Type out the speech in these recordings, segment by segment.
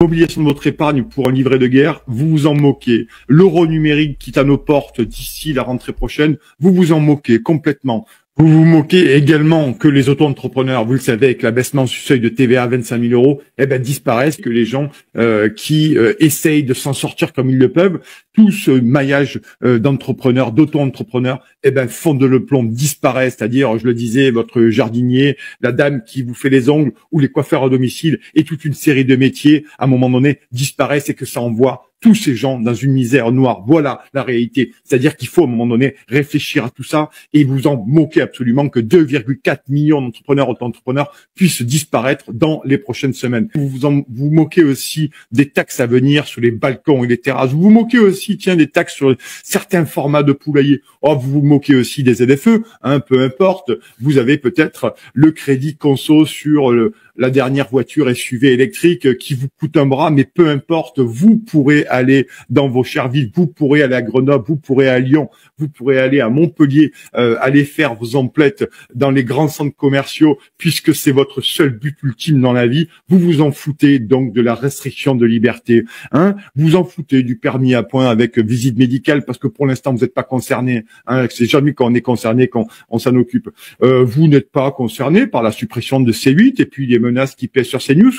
Mobilisation de votre épargne pour un livret de guerre, vous vous en moquez. L'euro numérique qui est à nos portes d'ici la rentrée prochaine, vous vous en moquez complètement. Vous vous moquez également que les auto-entrepreneurs, vous le savez, avec l'abaissement du seuil de TVA à 25 000 euros, disparaissent, que les gens qui essayent de s'en sortir comme ils le peuvent, tout ce maillage d'entrepreneurs, d'auto-entrepreneurs, font de le plomb, disparaissent. C'est-à-dire, je le disais, votre jardinier, la dame qui vous fait les ongles ou les coiffeurs à domicile et toute une série de métiers, à un moment donné, disparaissent et que ça envoie tous ces gens dans une misère noire. Voilà la réalité. C'est-à-dire qu'il faut à un moment donné réfléchir à tout ça et vous en moquez absolument que 2,4 millions d'entrepreneurs, auto-entrepreneurs puissent disparaître dans les prochaines semaines. Vous moquez aussi des taxes à venir sur les balcons et les terrasses. Vous vous moquez aussi, des taxes sur certains formats de poulailler. Oh, vous vous moquez aussi des ZFE, peu importe. Vous avez peut-être le crédit conso sur la dernière voiture SUV électrique qui vous coûte un bras, mais peu importe, vous pourrez aller dans vos chères villes, vous pourrez aller à Grenoble, vous pourrez aller à Lyon, vous pourrez aller à Montpellier, aller faire vos emplettes dans les grands centres commerciaux, puisque c'est votre seul but ultime dans la vie. Vous vous en foutez donc de la restriction de liberté, vous en foutez du permis à points avec visite médicale, parce que pour l'instant vous n'êtes pas concerné, c'est jamais quand on est concerné qu'on s'en occupe. Vous n'êtes pas concerné par la suppression de C8 et puis les menaces qui pèsent sur CNews,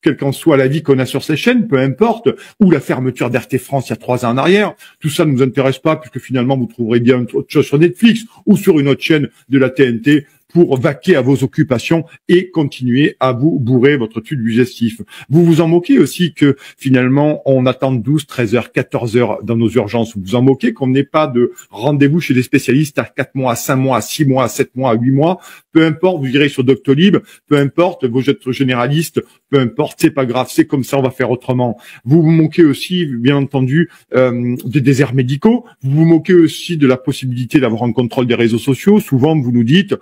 quelle qu'en soit la vie qu'on a sur ces chaînes, peu importe, ou la fermeture d'RT France il y a 3 ans en arrière, tout ça ne nous intéresse pas puisque finalement vous trouverez bien autre chose sur Netflix ou sur une autre chaîne de la TNT pour vaquer à vos occupations et continuer à vous bourrer votre tube digestif. Vous vous en moquez aussi que finalement on attend 12, 13 heures, 14 heures dans nos urgences. Vous vous en moquez qu'on n'ait pas de rendez-vous chez des spécialistes à 4 mois, à 5 mois, à 6 mois, à 7 mois, à 8 mois. Peu importe, vous irez sur Doctolib, peu importe, vous êtes généraliste, peu importe, c'est pas grave, c'est comme ça, on va faire autrement. Vous vous moquez aussi, bien entendu, des déserts médicaux. Vous vous moquez aussi de la possibilité d'avoir un contrôle des réseaux sociaux. Souvent, vous nous dites,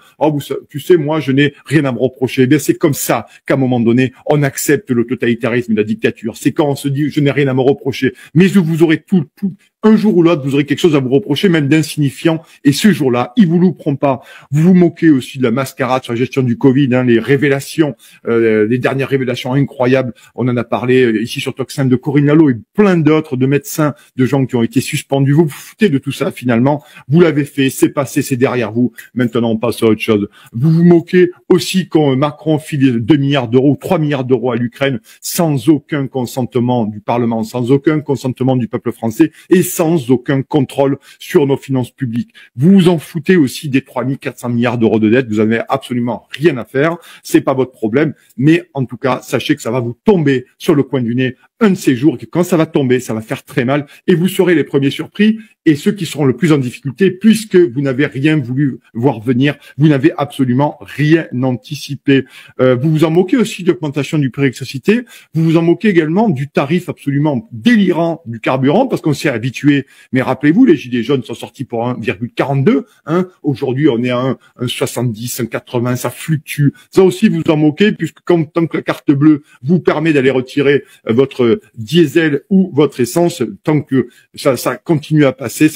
tu sais, moi, je n'ai rien à me reprocher. Eh bien, c'est comme ça qu'à un moment donné, on accepte le totalitarisme et la dictature. C'est quand on se dit, je n'ai rien à me reprocher. Mais vous aurez un jour ou l'autre, vous aurez quelque chose à vous reprocher, même d'insignifiant. Et ce jour-là, ils vous louperont pas. Vous vous moquez aussi de la mascarade sur la gestion du Covid, les révélations, les dernières révélations incroyables. On en a parlé ici sur Toxin de Corinne Lalo et plein d'autres, de médecins, de gens qui ont été suspendus. Vous vous foutez de tout ça, finalement. Vous l'avez fait, c'est passé, c'est derrière vous. Maintenant, on passe à autre chose. Vous vous moquez aussi quand Macron file 2 milliards d'euros, 3 milliards d'euros à l'Ukraine, sans aucun consentement du Parlement, sans aucun consentement du peuple français et sans aucun contrôle sur nos finances publiques. Vous vous en foutez aussi des 3 400 milliards d'euros de dette. Vous avez absolument rien à faire. C'est pas votre problème. Mais en tout cas, sachez que ça va vous tomber sur le coin du nez un de ces jours, et que quand ça va tomber, ça va faire très mal et vous serez les premiers surpris et ceux qui seront le plus en difficulté puisque vous n'avez rien voulu voir venir, vous n'avez absolument rien anticipé. Vous vous en moquez aussi de l'augmentation du prix d'électricité, vous vous en moquez également du tarif absolument délirant du carburant parce qu'on s'est habitué, mais rappelez-vous, les gilets jaunes sont sortis pour 1,42, aujourd'hui on est à 1,70, 1,80, ça fluctue. Ça aussi vous en moquez puisque tant que la carte bleue vous permet d'aller retirer votre diesel ou votre essence, tant que ça continue à passer,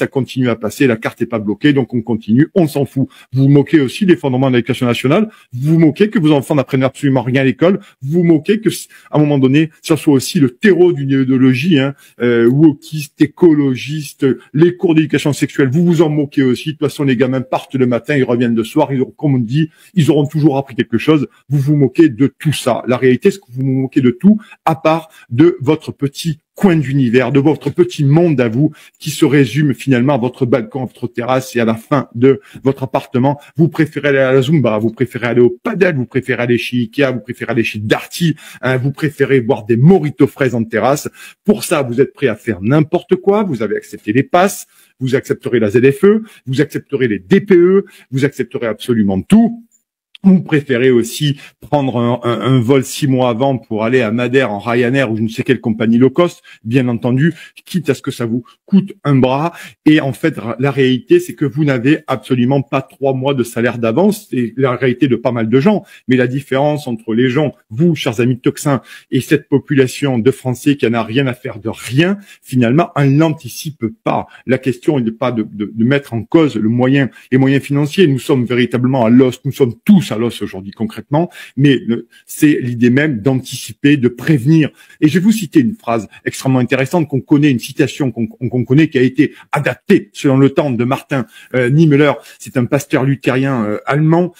la carte n'est pas bloquée, donc on continue, on s'en fout. Vous vous moquez aussi des fondements de l'éducation nationale, vous vous moquez que vos enfants n'apprennent absolument rien à l'école, vous vous moquez que, à un moment donné, ça soit aussi le terreau d'une idéologie, wokiste, écologiste, les cours d'éducation sexuelle, vous vous en moquez aussi. De toute façon, les gamins partent le matin, ils reviennent le soir, comme on dit, ils auront toujours appris quelque chose. Vous vous moquez de tout ça. La réalité, c'est que vous vous moquez de tout, à part de votre petit coin d'univers, de votre petit monde à vous, qui se résume finalement à votre balcon, à votre terrasse et à la fin de votre appartement. Vous préférez aller à la Zumba, vous préférez aller au padel, vous préférez aller chez Ikea, vous préférez aller chez Darty, vous préférez boire des mojitos fraises en terrasse. Pour ça, vous êtes prêt à faire n'importe quoi, vous avez accepté les passes, vous accepterez la ZFE, vous accepterez les DPE, vous accepterez absolument tout. Vous préférez aussi prendre un vol 6 mois avant pour aller à Madère en Ryanair ou je ne sais quelle compagnie low cost, bien entendu, quitte à ce que ça vous coûte un bras. Et en fait, la réalité, c'est que vous n'avez absolument pas 3 mois de salaire d'avance. C'est la réalité de pas mal de gens. Mais la différence entre les gens, vous, chers amis de Toxin, et cette population de Français qui en a rien à faire de rien, finalement, on n'anticipe pas. La question n'est pas de mettre en cause les moyens financiers. Nous sommes véritablement à l'os. Nous sommes tous à l'os aujourd'hui concrètement, mais c'est l'idée même d'anticiper, de prévenir. Et je vais vous citer une phrase extrêmement intéressante qu'on connaît, une citation qu'on connaît, qui a été adaptée selon le temps de Martin Niemöller. C'est un pasteur luthérien allemand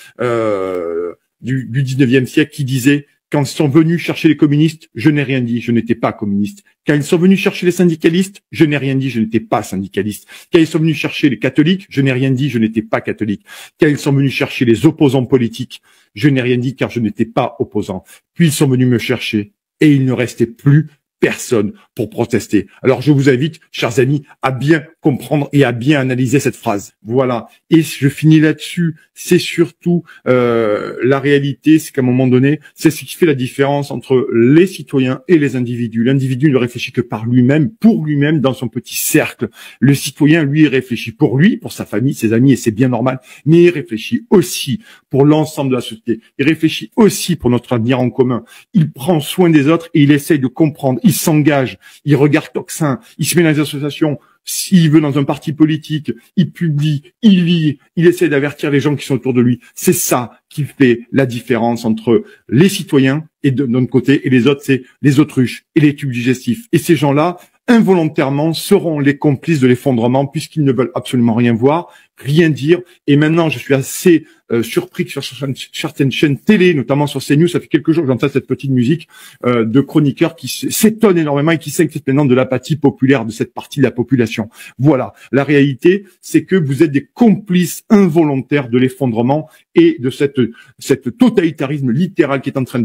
du 19e siècle qui disait: quand ils sont venus chercher les communistes, je n'ai rien dit, je n'étais pas communiste. Quand ils sont venus chercher les syndicalistes, je n'ai rien dit, je n'étais pas syndicaliste. Quand ils sont venus chercher les catholiques, je n'ai rien dit, je n'étais pas catholique. Quand ils sont venus chercher les opposants politiques, je n'ai rien dit car je n'étais pas opposant. Puis ils sont venus me chercher et il ne restait plus personne pour protester. Alors je vous invite, chers amis, à bien comprendre et à bien analyser cette phrase. Voilà. Et je finis là-dessus. C'est surtout la réalité, c'est qu'à un moment donné, c'est ce qui fait la différence entre les citoyens et les individus. L'individu ne réfléchit que par lui-même, pour lui-même, dans son petit cercle. Le citoyen, lui, réfléchit pour lui, pour sa famille, ses amis, et c'est bien normal, mais il réfléchit aussi pour l'ensemble de la société. Il réfléchit aussi pour notre avenir en commun. Il prend soin des autres et il essaye de comprendre. Il s'engage, il regarde Toxin, il se met dans les associations, s'il veut dans un parti politique, il publie, il lit, il essaie d'avertir les gens qui sont autour de lui. C'est ça qui fait la différence entre les citoyens et de notre côté et les autres, c'est les autruches et les tubes digestifs. Et ces gens-là, involontairement, seront les complices de l'effondrement puisqu'ils ne veulent absolument rien voir, rien dire. Et maintenant, je suis assez surpris que sur certaines chaînes télé, notamment sur CNews, ça fait quelques jours que j'entends cette petite musique de chroniqueurs qui s'étonnent énormément et qui s'inquiètent maintenant de l'apathie populaire de cette partie de la population. Voilà, la réalité, c'est que vous êtes des complices involontaires de l'effondrement et de cette totalitarisme littéral qui est en train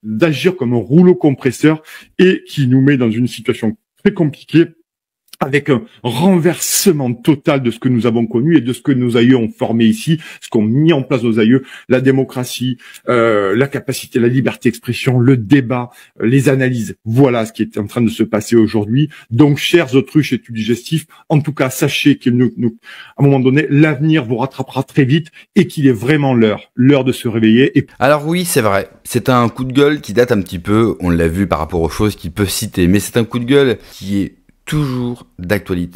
d'agir comme un rouleau compresseur et qui nous met dans une situation très compliquée, avec un renversement total de ce que nous avons connu et de ce que nos aïeux ont formé ici, ce qu'ont mis en place nos aïeux, la démocratie, la capacité, la liberté d'expression, le débat, les analyses. Voilà ce qui est en train de se passer aujourd'hui. Donc, chers autruches et tubes digestifs, en tout cas, sachez qu'à un moment donné, l'avenir vous rattrapera très vite et qu'il est vraiment l'heure de se réveiller. Alors oui, c'est vrai, c'est un coup de gueule qui date un petit peu, on l'a vu par rapport aux choses qu'il peut citer, mais c'est un coup de gueule qui est toujours d'actualité.